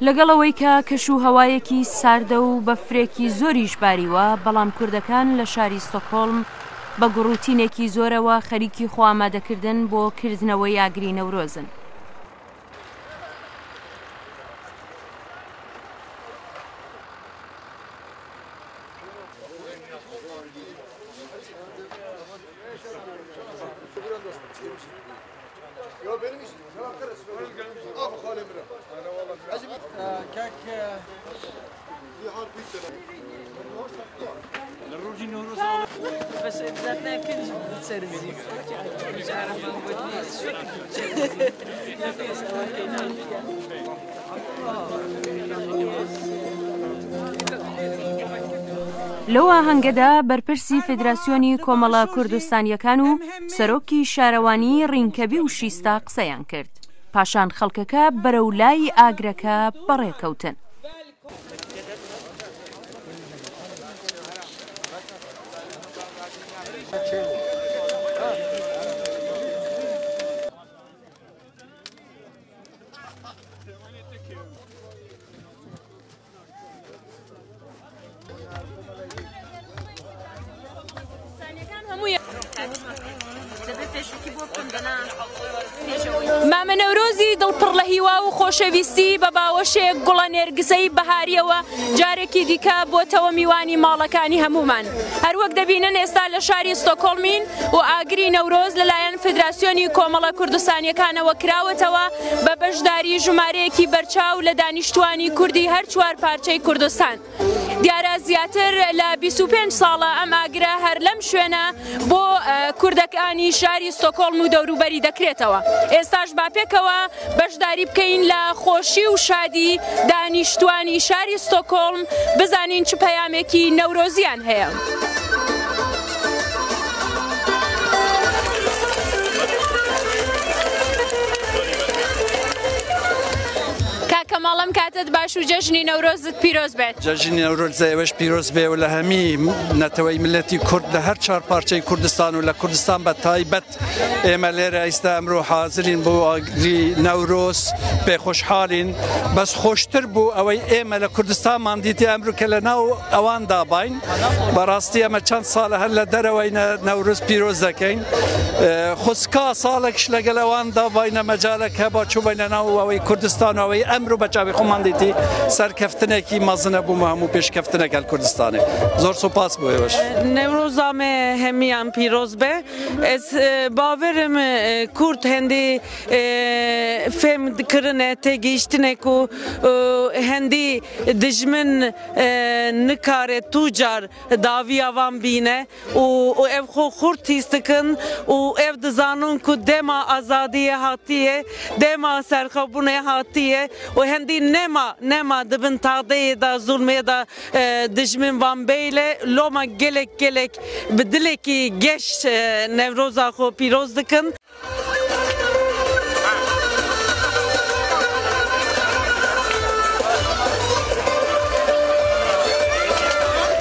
لەگەڵەوەی کە کەشوهەوایەکی ساردە و بەفرێکی زۆریش باریوە، بەڵام کوردەکان لە شاری ستۆکهۆلم بە گوڕوتینێکی زۆرەوە خەریکی خۆئامادەکردن بۆ کردنەوەی ئاگری نەورۆزن. لەو ئاهەنگەدا بەرپرسی فیدراسیۆنی کۆمەڵە کوردستانیەکان و سەرۆکی شارەوانی ڕینکەبی و شیستا قسەیان کرد. پاشان خەڵکەکە بەرەو لای ئاگرەکە بەڕێکەوتن. مامە نەورۆزی دڵپڕ لە هیوا و خۆشەویستی بە باوەشێک گوڵە نێرگسەی بەهاریەوە جارێکی دیکە بۆتەوە میوانی ماڵەکانی هەمومان. هەروەک دەبینن ئێستا لە شاری ستۆکهۆلمین و ئاگری نەورۆز لەلایەن فیدراسیۆنی کۆمەڵە کوردستانیەکانەوە کراوەتەوە بە بەشداری ژمارەیەکی بەرچاو لە دانیشتوانی کوردی هەر چوار پارچەی کوردستان. دیارە زیاتر لە 25 ساڵە ئەم ئاگرە هەر لەم شوێنە بۆ کوردەکانی شاری ستۆکهۆلم و دەوروبەری دەکرێتەوە. ئێستاش با پێکەوە بەشداری بکەین لە خۆشی و شادی دانیشتوانی شاری ستۆکهۆلم، بزانین چ پەیامێکی نەورۆزیان هەیە. کەماڵم کاتت باش و جەژنی نەورۆزت پیرۆز بێت. جەژنی نەورۆزەوەش پیرۆز بێ و لە هەمی نەتەوەی ملەتی کورد لە هەر چوار پارچەی کوردستان و لە کوردستان بە تایبەت ئێمە لێرە ئێستا ئەمڕۆ حازرین بۆ ئاگری نەورۆز پێخۆشحاڵین. بەس خۆشتر بوو ئەوەی ئێمە لە کوردستانمان دیتی ئەمڕۆ کە لە ناو ئەوان دابین. بەڕاستی ئەمە چەند ساڵە هەر لە دەرەوەی نەورۆز پیرۆز دەکەین. خوسکا ساڵێکش لەگەڵ ئەوان دابینە مەجالێک هەبا چووبینە ناو ئەوەی کوردستان و ئەوەی ئەمڕۆ بەچاوی خۆمان دیتی سەرکەفتنێکی مەزنە بوومە هەموو پێشکەفتنێک لە کوردستانێ. زۆر سوپاس بۆ ئێوەش. نەورۆزامێ هەمیان پیرۆز بێ. ئێز باوێرم کورد هەندی فێم دکردنێ تێگەیشتنێک و هەندی دژمن نکارێت توجار داویاوان بینە و ئەو خۆ خورد تیست دکن و ئەو دزانون ku dema azadiye hatiye, dema serxwebûnê hatiye û hendî nema dibin tadeyê da zulmê da dijmin van bêyle loma gelek bi dilekî geş Newroza xwe pîroz dikin.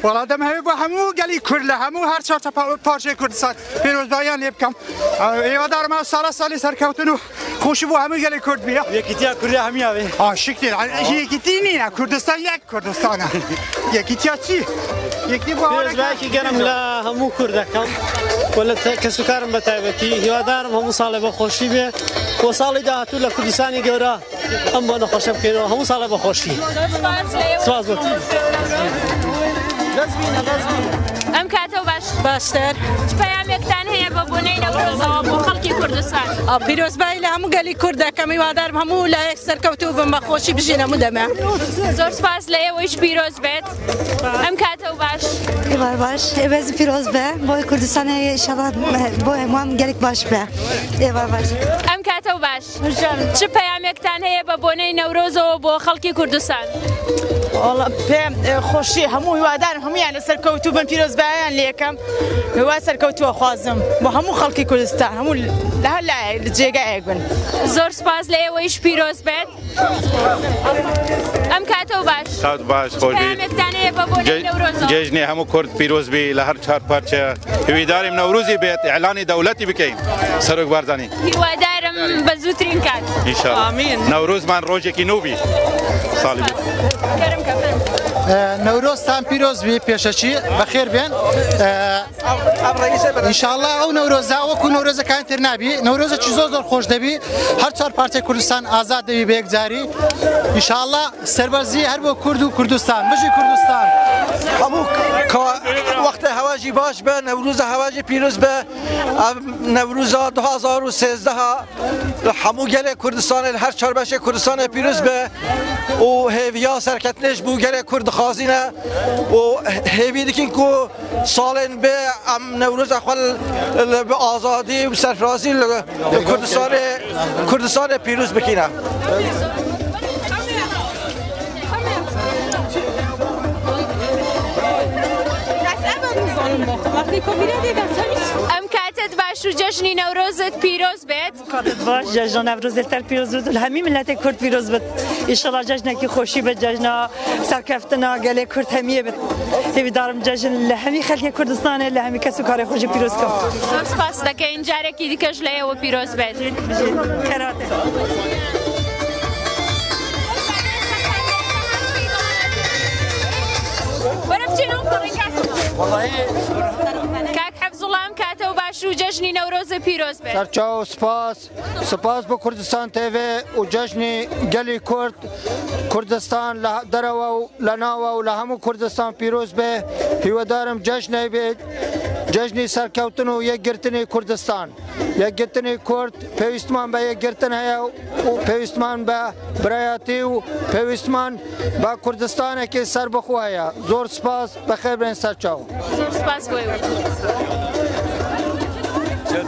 وڵاتم هەیە بۆ هەموو گەلی کورد لە هەموو هەر چوار پارچەی کوردستان پێرۆزباییان لێ بکەم. ئێوەدارمە ساڵی سەرکەوتن و خۆشی بۆ هەموو گەلی کورد بێ. یەکیتیا کوردی هەمیاوێ. شکتی یەکیتی نییە کوردستان یەک کوردستانە. یەکیتیا چی؟ یەکی بۆ پێرۆزبایەکی گەرم لە هەموو کوردەکەم و لە کەسوکارم بە تایبەتی هیوادارم هەموو ساڵێ بە خۆشی بێ بۆ ساڵی داهاتوو لە کوردستانی گەورە ئەم بۆ نەخۆشە بکەینەوە هەموو ساڵێ بە خۆشی. سپاس بۆ. ئەم کاتە باشتر پەیامێکتان هەیە بە بۆنەی نەورۆزەوە بۆ خەڵکی کوردستان؟ پیرۆزبایی لە هەموو گەلی کوردەکەم هیوادارم هەموو لە یەک سەرکەوتوو بم بە خۆشی بژین هەموو دەمە. زۆر سپاس لە ئێوەیش پیرۆز بێت. ئەم کاتە باش. باش ئێوەز پیرۆز بێ بۆی کوردستانی ئینشاڵڵا بۆ هەمووان گەلێک باش بێ. باش. ئەم کاتە باش. چ پەیامێکتان هەیە بە بۆنەی نەورۆزەوە بۆ خەڵکی کوردستان؟ پێم خۆشی هەموو هیوادارم هەمویان لە سەرکەوتوو بن پیرۆزباییان لێکەم هیوا سەرکەوتووە خوازم بۆ هەموو خەڵکی کوردستان هەموو لە هەر لایە لە جێگایەک بن. زۆر سپاس لە ئێوەیش پیرۆز بێت. ئەم کاتەوە باش کات باش خۆش پەیامێکتانەیە بە بۆ نەورۆزەوە جێژنی هەموو کورد پیرۆز بی لە هەر چهار پارچە هیواداریم نەوروزی بێت ئیعلانی دەوڵەتی بکەین سەرۆک بارزانانی هیوادارم بە زووترین کات ئینشاءڵڵا نەورۆزمان ڕۆژێکی نو بی ساڵی بێت نەورۆزتان پیرۆز بی پێشەچی بەخێر بێن ئینشاءڵڵا ئەو نەورۆزا وەکو نەورۆزەکان تر نابی نەورۆزێکی زۆر خۆش دەبی هەر چهار پارچەی کوردستان ئازاد دەبی بە یەکجاری ئینشاءڵڵا سەربەرزی هەر بۆ کورد و کوردستان بژی کوردستان هەموو وەختە هەواژی باش بە نەورۆزە هەواژی پیرۆز بە نەورۆزە 2013 هەموو گەلێک کوردستانە هەر چهار بەشێک کوردستانە پیرۆز بە و هێویا سەرکەتنێش بوو گەلێک کورد خازینە و هێوی دکین کو ساڵێن بێ ئەم نەورۆزە خۆ بە ئازادی و سەرفرازی کوردستانە پیرۆز بکینە. ئەم کاتت باش و جەژنی نەورۆزت پیرۆز بێت باش جەژنە نەورۆزتر پیرۆز بێت و هەمی ملەتی کورد پیرۆز بێت ئینشەڵڵا جەژنێکی خۆشی بێت جەژنە سەرکەفتنە گەلێ کورد هەمیە بێت هیوادارم جەژن لە هەمی خەڵکی کوردستانە لە هەمی کەس و کاری خۆشی پیرۆز کەم زۆر سپاس دەکەین جارێکی دیکەش لە ئێوە پیرۆز بێت کاک حەفزوڵڵا ئەم کاتەوە باش و جەژنی نەورۆزە پیرۆز بێت سەرچاو سپاس بۆ کوردستان تڤ و جەژنی گەلی کورد کوردستان لە دەرەوە و لە ناوە و لە هەموو کوردستان پیرۆز بێ هیوادارم جەژنێ بێت جەژنی سەرکەوتن و یەکگرتنی کوردستان یەکگرتنی کورد پێویستمان بە یەکگرتن هەیە و پێویستمان بە برایەتی و پێویستمان بە کوردستانێکی سەربەخۆ هەیە زۆر سپاس بەخێر بێن سەرچاو زۆر سپاس بۆی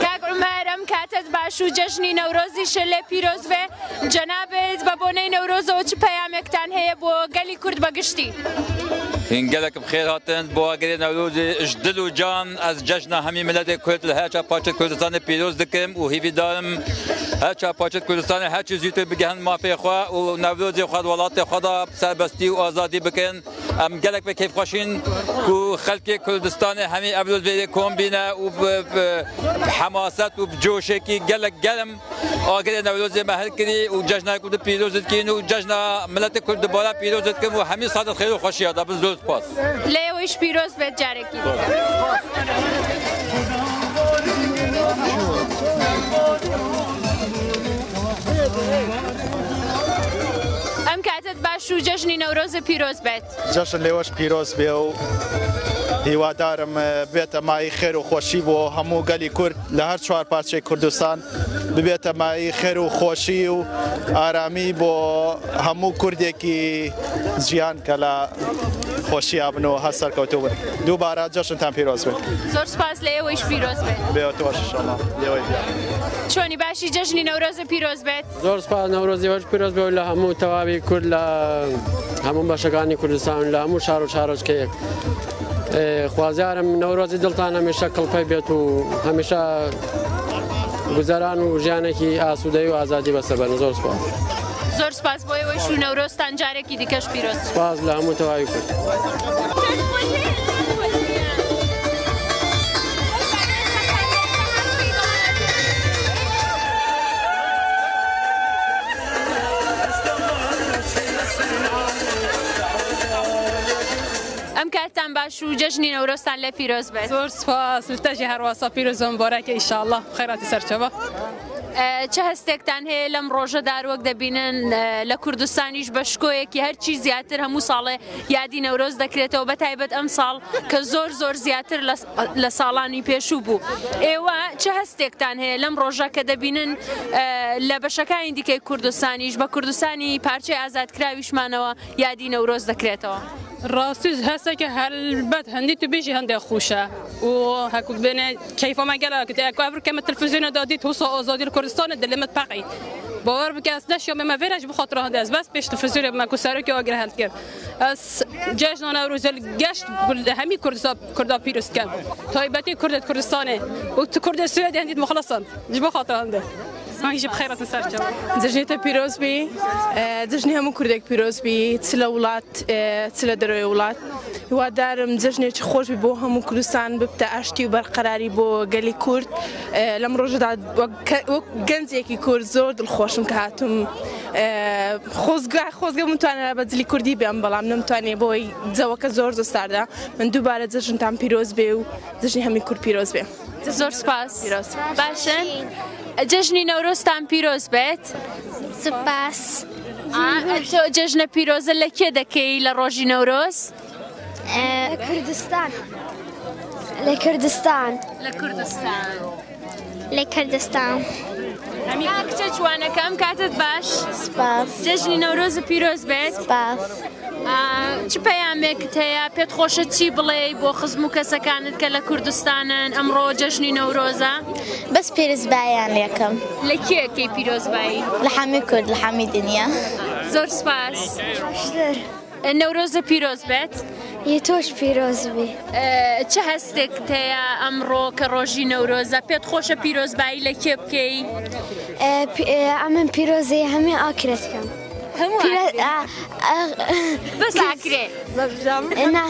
کاک عومەر ئەم کاتت باش و جەژنی نەورۆزیش لێ پیرۆز بێ جەنابێت بە بۆنەی نەورۆزەوە چ پەیامێکتان هەیە بۆ گەلی کورد بەگشتی هنگلك بخير هاتن بو اگر نولود اجدل و جان از جشن همی ملت کرد هرچا پاچت کردستان پیروز دکم و هیوی دارم هرچا پاچت کردستان هر چیز زیتر بگهن مافی خوا و نولود خود ولات خدا سربستی و آزادی بکن ام گلک به کیف خوشین کو خلق کردستان همی اولود به کم بینه و حماست و جوشه کی گلک گلم اگر نولود محل کردی و جشن کرد پیروز دکین و جشن ملت کرد بالا پیروز دکم و همی صادق خیر و خوشی داد بزرگ سپاس لێوەیش پیرۆز بێت جارێکی ئەم کاتت باش و جەژنی نەورۆزە پیرۆز بێت جەژن لێوەش پیرۆز بێ و هیوادارم بێتە مای خێر و خۆشی بۆ هەموو گەلی کورد لە هەر چوار پارچەی کوردستان ببێتە مای خێر و خۆشی و ئارامی بۆ هەموو کوردێکی ژیان کە لە خۆشییا بنەوە هەر سەرکەوتوو بن دووبارە جەژنتان پیرۆز بێت زۆر سپاس لە ئێوەیش پیرۆز بێت بێتەوەش ئینشەڵڵا لێوەی چۆنی باشی جەژنی نەورۆزە پیرۆز بێت زۆر سپاس نەورۆزیەوەش پیرۆز بێت لە هەموو تەواوی کورد لە هەموو بەشەکانی کوردستان لە هەموو شار و شارۆچکەیەک خوازیارم نەورۆزی دڵتان هەمیشە کڵپەی بێت و هەمیشە گوزەران و ژیانێکی ئاسوودەی و ئازادی بەسەر زۆر سپاس زۆر سپاس بۆ ئێوەش و نەورۆزتان جارێکی دیکەش پیرۆز سپاس لە هەموو تەواوی کورد ئەم کاتتان باش و جەژنی نەورۆزتان لێ پیرۆز بێت زۆر سپاس تەژی هەروەسا پیرۆزم بۆرەکە ئینشاءڵڵا خەیراتی سەرچەوە چه هەستێکتان هەیە لەم ڕۆژەدا وەک دەبینن لە کوردستانیش بە شکۆیەکی هەرچی زیاتر هەموو ساڵێ یادی نەورۆز دەکرێتەوە بەتایبەت ئەم ساڵ کە زۆر زیاتر لە ساڵانی پێشوو بوو ئێوە چه هەستێکتان هەیە لەم ڕۆژە کە دەبینن لە بەشەکانی دیکەی کوردستانیش بە کوردستانی پارچەی ئازادکراویشمانەوە یادی نەورۆز دەکرێتەوە ڕاستی هەستێکە هەلبەت هەندی تو بێژی هەندێک خوشە و هەکو بێنێ کەیفۆمە گەلە کەمە تەلڤیزیۆنە دادیت هوسا ئازادی کوردستان دلمت پەقی باور بکە ئەس دەشیا مەمە ڤێرەش بخاطر هەندێ ئەس بەس پێش تەلڤیزیۆنە بمە کوسەرۆکی ئاگر هەلت کرد ئەس جەژنە نەورۆزە گەشت هەمی کوردا پیرۆز کەم تایبەتی کوردت کوردستانێ و تو کورد سوێدی هەندیت مخلصن ji بۆ خاطر هەندێ مانگی بخیرات سرچه جژنێتە پیرۆزبی جژنی هەموو کوردێک پیرۆزبی چ لە وڵات چ لە دەروی وڵات هیوادارم جژنێکی خۆشبی بۆ هەموو کوردستان ببتە ئاشتی و بەرقەراری بۆ گەلی کورد لەم ڕۆژەدا وەک گەنجێکی کورد زۆر دڵخۆشم کە هاتووم خۆزگە متوانێت بە جلی کوردی بێم بەڵام نەمتوانێت بۆی جەوەکە زۆر زۆستاردا من دووبارە جژنتان پیرۆز بێ و جژنی هەمی کورد پیرۆز بێ زۆر سپاس باشن جژنی نەورۆزتان پیرۆز بێت سپاس تۆ جژنە پیرۆزە لە کێ دەکەی لە ڕۆژی نەورۆز؟ کوردستان لە کوردستان لە کوردستان لە کوردستان هەمی کچە جوانەکەم کاتت باش سپاس جژنی نەورۆزە پیرۆز بێت سپاس چ پەیامێکت هەیە پێت خۆشە چی بڵێ بۆ خزم و کەسەکانت کە لە کوردستانن ئەمڕۆ جژنی نەورۆزە بەس پیرۆزباییان یەکەم لە کێکەی پیرۆزبایی؟ لە هەمی کورد لە هەمی دنیا زۆر سپاس نەورۆزە پیرۆز بێت یە تۆش پیرۆز بێ چه هەستێکت هەیە ئەمڕۆ کە ڕۆژی نەورۆزە پێت خۆشە پیرۆزبایی لە کێ بکەی؟ ئەمن پیرۆزەیە هەمێ ئاکرێتکەم بەس ئاکرێ ئێنا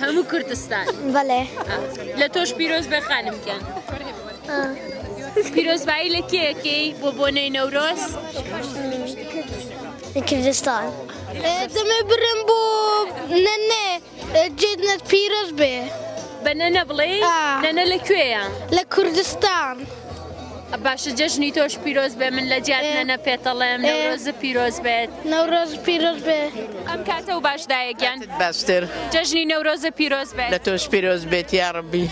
هەموو کوردستان بەڵێ لە تۆش پیرۆز بێ خانم بکەن پیرۆزبایی لە کێکەی بۆ بۆنەی نەورۆز؟ لە کوردستان دەمێ برم بۆ نەنێ جێنت پیرۆز بێ بە نەنە بڵێ؟ نەنە لەکوێیە؟ لە کوردستان باشە جژنی تۆش پیرۆز بێ من لە جیات نەنە پێتەڵێم نەورۆزە پیرۆز بێت نەورۆز پیرۆز بێ ئەم کاتە و باشدایەکیان باشتر جژنی نەورۆزە پیرۆز بێت لە تۆش پیرۆز بێت یا ڕەبی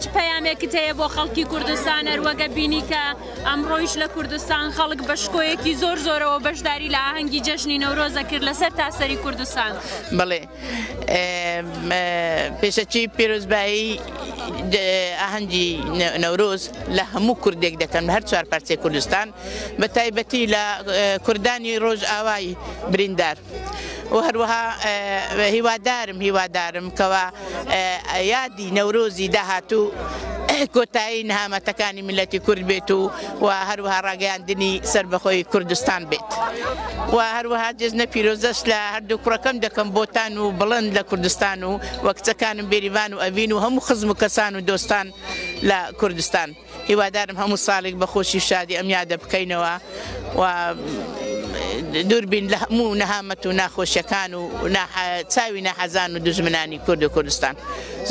چ پەیامێکت هەیە بۆ خەڵکی کوردستان هەروەگە بینی کە ئەمڕۆیش لە کوردستان خەڵک بە شکۆیەکی زۆر زۆرەوە بەشداری لە ئاهەنگی جەژنی نەورۆزە کرد لەسەر تاسەری کوردستان بڵێ پێشەچی پیرۆزبایی ئاهەنگی نەورۆز لە هەموو کوردێک دەکەن هەر چوار پارچەی کوردستان بە تایبەتی لە کوردانی ڕۆژ ئاوای بریندار و هەروەها هیوادارم کەوا یادی نەورۆزی داهاتوو کۆتایی نەهامەتەکانی میلەتی کورد بێت و هەروەها ڕاگەیاندنی سەربەخۆی کوردستان بێت و هەروەها جژنە پیرۆزەش لە هەردوو کوڕەکەم دەکەم بۆتان و بڵند لە کوردستان و وەکچەکانم بێریڤان و ئەڤین و هەموو خزم و کەسان و دۆستان لە کوردستان هیوادارم هەموو ساڵێک بە خۆشی شادی ئەم یادە بکەینەوە و دووربین لە هەموو نەهامەت و ناخۆشیەکان و چاوی نەحەزان و دوژمنانی کورد و کوردستان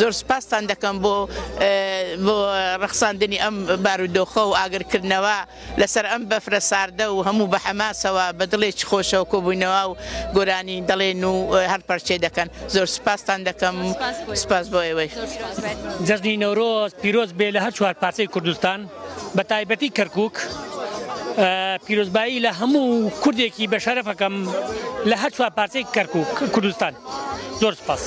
زۆر سپاستان دەکەم بۆ ڕەخساندنی ئەم بارودۆخە و ئاگرکردنەوە لەسەر ئەم بەفرە ساردە و هەموو بە حەماسەوە بە دڵێکی خۆشەوە کۆبووینەوە و گۆرانی دەڵێن و هەر پەرچێ دەکەن زۆر سپاستان دەکەم سپاس بۆ ئێوەی جەژنی نەورۆز پیرۆز بێ لە هەر چوار پارچەی کوردستان بە تایبەتی کەرکووک پیرۆزبایی لە هەموو کوردێکی بە شەرەفەکەم لە هەر چوار پارچەی کەرکووک کوردستان زۆر سپاس